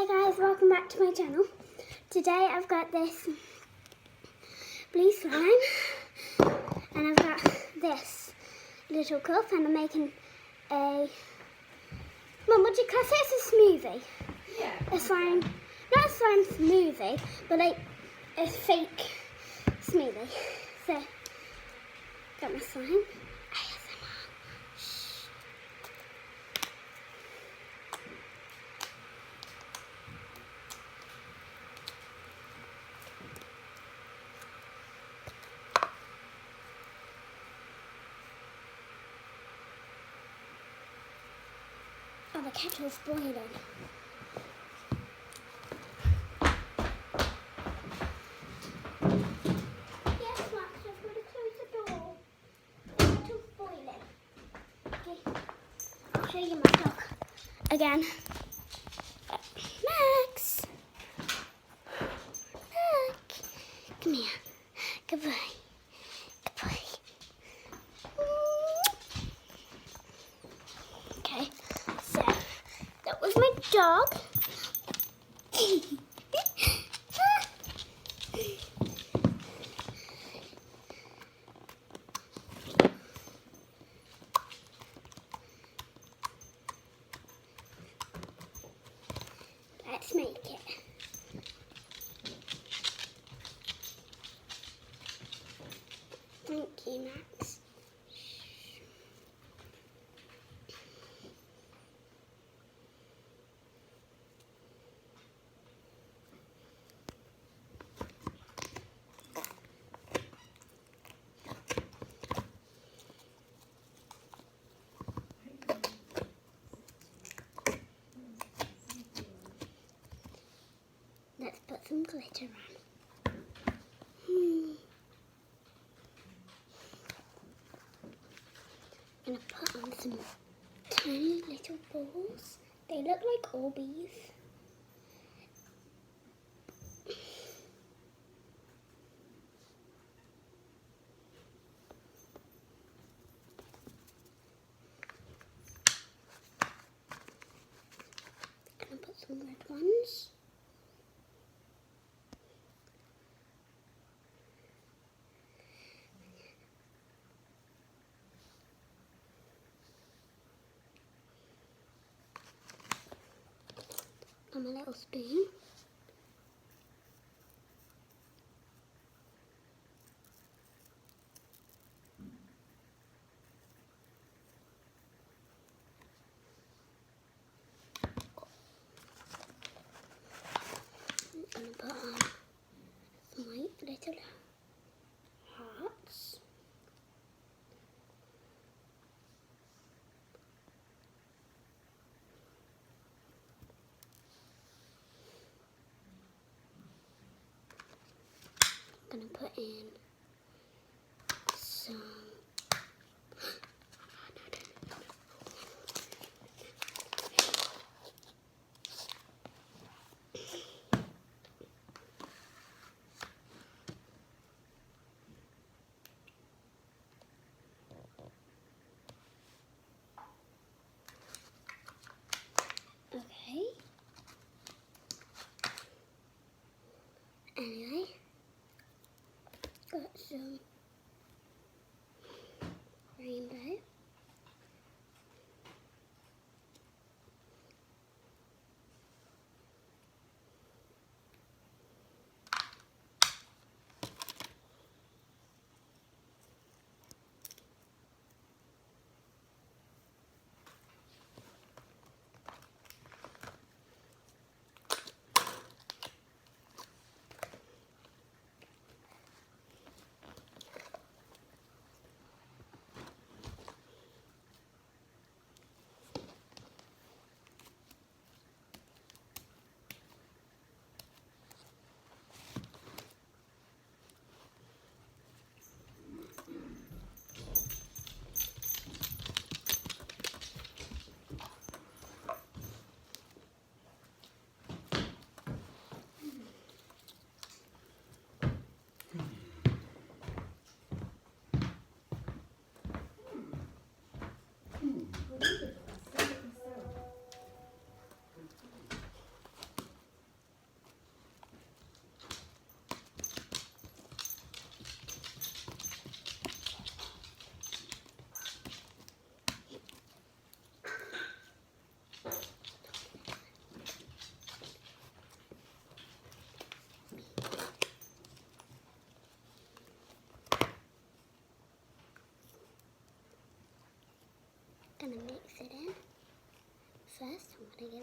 Hi guys, welcome back to my channel. Today I've got this blue slime and I've got this little cup and I'm making a, Mum, what do you class it? It's a smoothie. Yeah. A slime, not a slime smoothie, but like a fake smoothie. So, got my slime. Oh, the kettle's boiling. Yes, Max, I've got to close the door. The kettle's boiling. Okay, I'll show you my dog again. Max! Look! Come here. Good boy. Good boy. Okay, so that was my dog. Let's make it. Thank you, Max. Let's put some glitter on. I'm going to put on some tiny little balls. They look like Orbeez. Going to put some red ones. On my little spoon. I'm going to put on some white little hearts. I'm going to put in some okay. Anyway, got some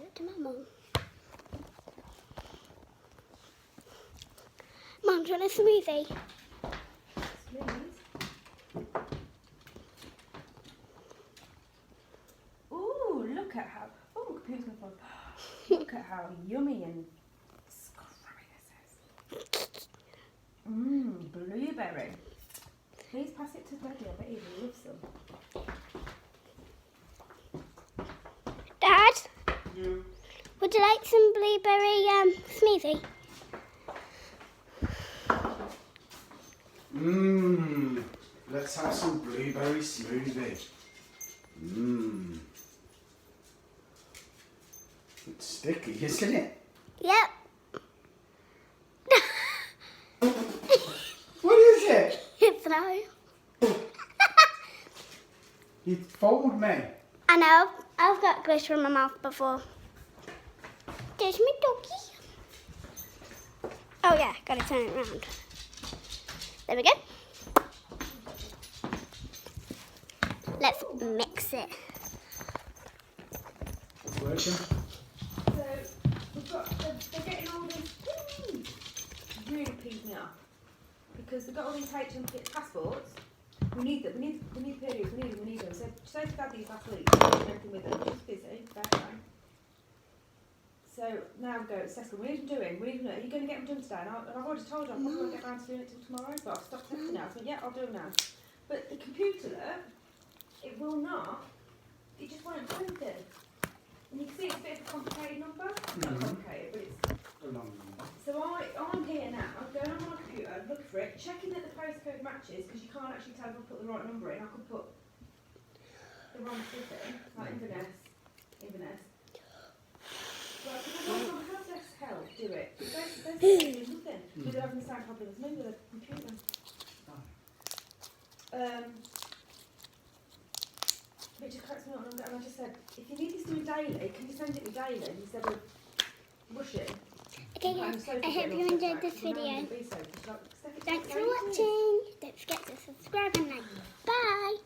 it to my mum. Mum, do you want a smoothie? Ooh, look at how. Oh, computer's gonna fall. Look at how yummy and scrubby this is. Mmm, blueberry. Please pass it to Daddy. I bet he loves them. Dad, Yeah. would you like some blueberry smoothie? Mmm. Let's have some blueberry smoothie. Mmm. It's sticky, isn't it? Yep. What is it? It's no. You fooled me. I know. I've got glitter in my mouth before. There's my doggy. Oh yeah, gotta turn it around. There we go. Let's mix it. It's working. So we've got. They're getting all these. Really peed me off because they've got all these HM passports. We need them. We need periods. We need them. So Sophie had these last week. Everything with them. Just busy. Fair time. So now we go. Cecil, we need them doing. We need them. Are you going to get them done today? And I've already told you I'm not going to get around to doing it till tomorrow. But I've stopped texting now. So yeah, I'll do them now. But the computer, it will not. It just won't do anything. And you can see it's a bit of a complicated number. Not complicated, but it's. So I'm here now, going on my computer, look for it, checking that the postcode matches, because you can't actually tell if I put the right number in. I could put the wrong stuff in, like Inverness. But how does help do it? There's nothing. Because they're having the same problem as me with a computer. It just cracks me up, and I just said, if you need this doing daily, can you send it me daily instead of rushing? Okay guys, I hope you enjoyed this video. Thanks for watching. Don't forget to subscribe and like. Bye.